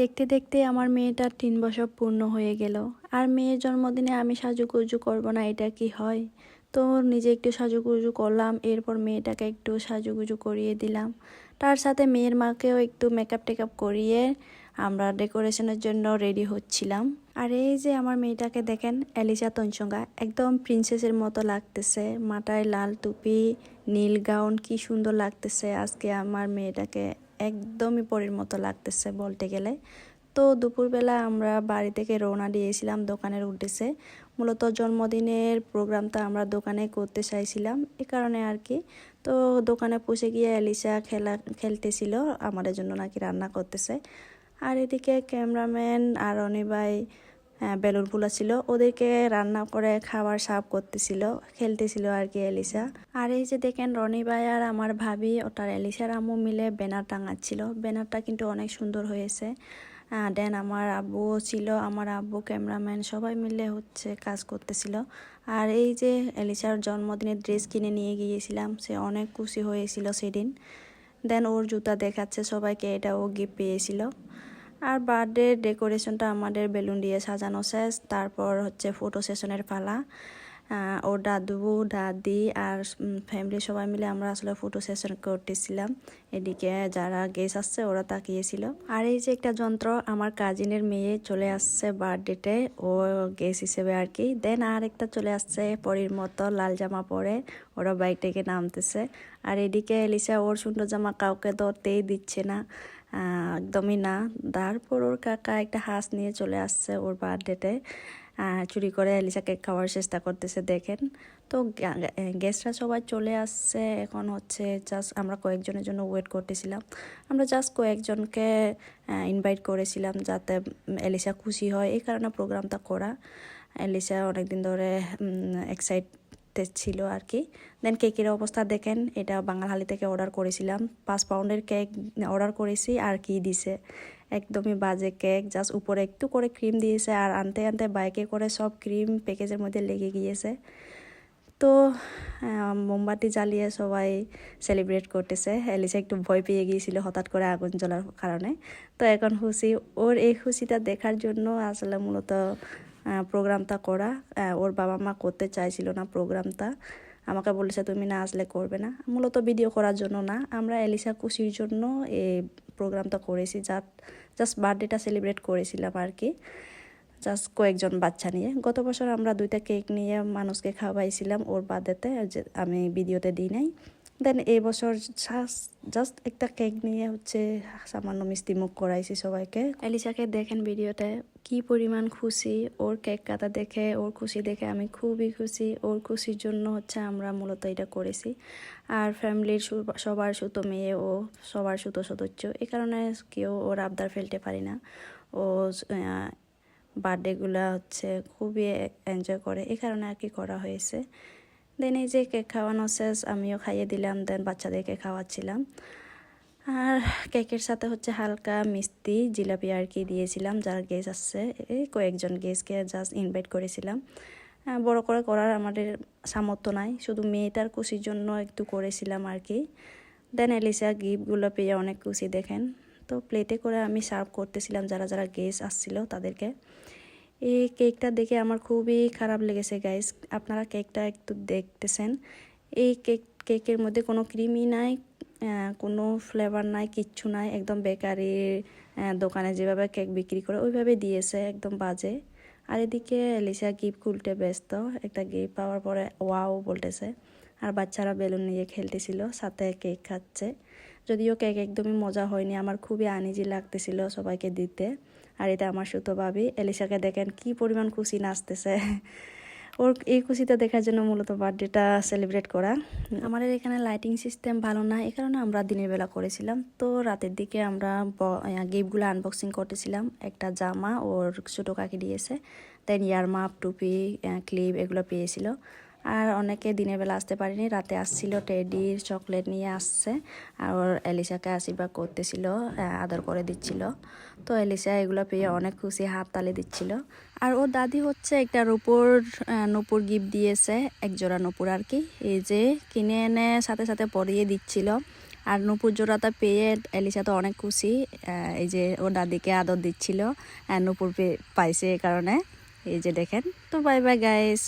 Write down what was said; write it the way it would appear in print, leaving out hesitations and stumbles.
দেখতে দেখতে আমার মেয়েটার 3 বছর পূর্ণ হয়ে গেল। আর মেয়ের জন্মদিনে আমি সাজুগুজু করব না, এটা কি হয়? তো নিজে একটু সাজুগুজু করলাম, এরপর মেয়েটাকে একটু সাজুগুজু করিয়ে দিলাম। তার সাথে মেয়ের মাকেও একটু মেকআপ টেকআপ করিয়ে আমরা ডেকোরেশনের জন্য রেডি হচ্ছিলাম। আর এই যে আমার মেয়েটাকে দেখেন, এলিসা তঞ্চঙ্গা, একদম প্রিন্সেসের মতো লাগতেছে। মাথায় লাল টুপি, নীল গাউন, কি সুন্দর লাগতেছে। আজকে আমার মেয়েটাকে একদমই পরীর মতো লাগতেছে বলতে গেলে। তো দুপুরবেলা আমরা বাড়ি থেকে রওনা দিয়েছিলাম দোকানের উদ্দেশ্যে। মূলত জন্মদিনের প্রোগ্রামটা আমরা দোকানে করতে চাইছিলাম, এ কারণে আর কি। তো দোকানে পৌঁছে গিয়ে এলিসা খেলতেছিল, আমাদের জন্য নাকি রান্না করতেছে। আর এদিকে ক্যামেরাম্যান আর রনি ভাই বেলুন ফুলা ছিল, ওদেরকে রান্না করে খাবার সার্ভ করতেছিল, খেলতেছিল আর কি এলিসা। আর এই যে দেখেন রনি ভাই আর আমার ভাবি ওটার এলিসার আম্মু মিলে ব্যানার টাঙাচ্ছিল। ব্যানারটা কিন্তু অনেক সুন্দর হয়েছে। দেন আমার আব্বুও ছিল, আমার আব্বু ক্যামেরাম্যান সবাই মিলে হচ্ছে কাজ করতেছিল। আর এই যে এলিসার জন্মদিনের ড্রেস কিনে নিয়ে গিয়েছিলাম, সে অনেক খুশি হয়েছিল সেদিন। দেন ওর জুতা দেখাচ্ছে সবাইকে, এটা ও গিফট পেয়েছিল। আর বার্থডে ডেকোরেশনটা আমাদের বেলুন দিয়ে সাজানো শেষ। তারপর হচ্ছে ফটো সেশনের পালা। ওর দাদু দাদি আর ফ্যামিলি সবাই মিলে আমরা আসলে ফটো সেশন করতেছিলাম। এদিকে যারা গেস্ট আসছে ওরা তাকিয়েছিল। আর এই যে একটা যন্ত্র, আমার কাজিনের মেয়ে চলে আসছে বার্থডেতে, ও গেস্ট হিসেবে আর কি। দেন আর একটা চলে আসছে পরীর মতো লাল জামা পরে, ওরা বাইক থেকে নামতেছে। আর এদিকে এলিসা ওর সুন্দর জামা কাউকে ধরতেই দিচ্ছে না, একদমই না। তারপর ওর কাকা একটা হাঁস নিয়ে চলে আসছে ওর বার্থডেতে, চুরি করে এলিসা কেক খাওয়ার চেষ্টা করতেছে দেখেন। তো গেস্টরা সবাই চলে আসছে, এখন হচ্ছে জাস্ট আমরা কয়েকজনের জন্য ওয়েট করতেছিলাম। আমরা জাস্ট কয়েকজনকে ইনভাইট করেছিলাম যাতে এলিসা খুশি হয়, এই কারণে প্রোগ্রামটা করা। এলিসা অনেকদিন ধরে এক্সাইটেড ছিল আর কি। দেন কেকের অবস্থা দেখেন, এটা বাঙালহালি থেকে অর্ডার করেছিলাম, 5 পাউন্ডের কেক অর্ডার করেছি। আর কি দিছে, একদমই বাজে কেক, জাস্ট উপরে একটু করে ক্রিম দিয়েছে, আর আনতে আনতে বাইকে করে সব ক্রিম প্যাকেজের মধ্যে লেগে গিয়েছে। তো মোমবাতি জ্বালিয়ে সবাই সেলিব্রেট করতেছে। এলিসা একটু ভয় পেয়ে গিয়েছিল হঠাৎ করে আগুন জ্বলার কারণে। তো এখন খুশি, ওর এই খুশিটা দেখার জন্য আসলে মূলত প্রোগ্রামটা করা। ওর বাবা মা করতে চাইছিল না প্রোগ্রামটা, আমাকে বলেছে তুমি না আসলে করবে না। মূলত ভিডিও করার জন্য না, আমরা এলিসা খুশির জন্য এই প্রোগ্রামটা করেছি। জাস্ট বার্থডেটা সেলিব্রেট করেছিলাম আর কি, জাস্ট কয়েকজন বাচ্চা নিয়ে। গত বছর আমরা 2টা কেক নিয়ে মানুষকে খাওয়াইছিলাম ওর বার্থডেতে, যে আমি ভিডিওতে দিই নাই। দেন এই বছর জাস্ট একটা কেক নিয়ে হচ্ছে সামান্য মিষ্টি মুখ করাইছি সবাইকে। এলিসাকে দেখেন ভিডিওতে কি পরিমাণ খুশি, ওর কেক কাটা দেখে, ওর খুশি দেখে আমি খুবই খুশি। ওর খুশির জন্য হচ্ছে আমরা মূলত এটা করেছি। আর ফ্যামিলির সবার সুতো মেয়ে, ও সবার সুতো সদস্য, এই কারণে কেউ ওর আবদার ফেলতে পারি না। ও বার্থডেগুলো হচ্ছে খুবই এনজয় করে, এই কারণে আর কি করা হয়েছে। দেন এই যে কেক খাওয়ানো শেষ, আমিও খাইয়ে দিলাম, দেন বাচ্চাদেরকে খাওয়াচ্ছিলাম। আর কেকের সাথে হচ্ছে হালকা মিষ্টি জিলাপি আর কি দিয়েছিলাম যারা গেস্ট আসছে। এই কয়েকজন গেস্টকে জাস্ট ইনভাইট করেছিলাম, বড় করে করার আমাদের সামর্থ্য নাই, শুধু মেয়েটার খুশির জন্য একটু করেছিলাম আর কি। দেন এলিসা গিফটগুলো পেয়ে অনেক খুশি দেখেন। তো প্লেটে করে আমি সার্ভ করতেছিলাম যারা যারা গেস্ট আসছিল তাদেরকে। এই কেকটা দেখে আমার খুবই খারাপ লেগেছে গাইস, আপনারা কেকটা একটু দেখতেছেন। এই কেকের মধ্যে কোনো ক্রিমই নাই, কোনো ফ্লেভার নাই, কিচ্ছু নাই, একদম বেকারির দোকানে যেভাবে কেক বিক্রি করে ওইভাবে দিয়েছে, একদম বাজে। আর এদিকে এলিসা গিফট খুলতে ব্যস্ত, একটা গিফট পাওয়ার পরে ওয়াও বলতেছে। আর বাচ্চারা বেলুন নিয়ে খেলতেছিল, সাথে কেক খাচ্ছে। যদিও কেক একদমই মজা হয়নি, আমার খুবই আনইজি লাগতেছিল সবাইকে দিতে। আর এটা আমার সুতো ভাবি, এলিসাকে দেখেন কি পরিমাণ খুশি নাচতেছে। ওর এই খুশিটা দেখার জন্য মূলত বার্থডেটা সেলিব্রেট করা। আমাদের এখানে লাইটিং সিস্টেম ভালো না, এই কারণে আমরা দিনের বেলা করেছিলাম। তো রাতের দিকে আমরা গিফটগুলো আনবক্সিং করতেছিলাম। একটা জামা ওর ছোটো কাকি দিয়েছে, দেন ইয়ারমাপ, টুপি, ক্লিপ এগুলো পেয়েছিল। আর অনেকে দিনের বেলা আসতে পারেনি, রাতে আসছিল, টেডির চকলেট নিয়ে আসছে। আর ওর এলিসাকে আশীর্বাদ করতেছিল, আদর করে দিচ্ছিল। তো এলিসা এগুলো পেয়ে অনেক খুশি, হাত তালি দিচ্ছিল। আর ওর দাদি হচ্ছে একটা নূপুর গিফট দিয়েছে, এক জোড়া নূপুর আর কি। এই যে কিনে এনে সাথে সাথে পরিয়ে দিচ্ছিল। আর নূপুর জোড়াটা পেয়ে এলিসা তো অনেক খুশি। এই যে ও দাদিকে আদর দিচ্ছিল, নূপুর পাইছে এই কারণে। এই যে দেখেন। তো বাই বাই গাইস।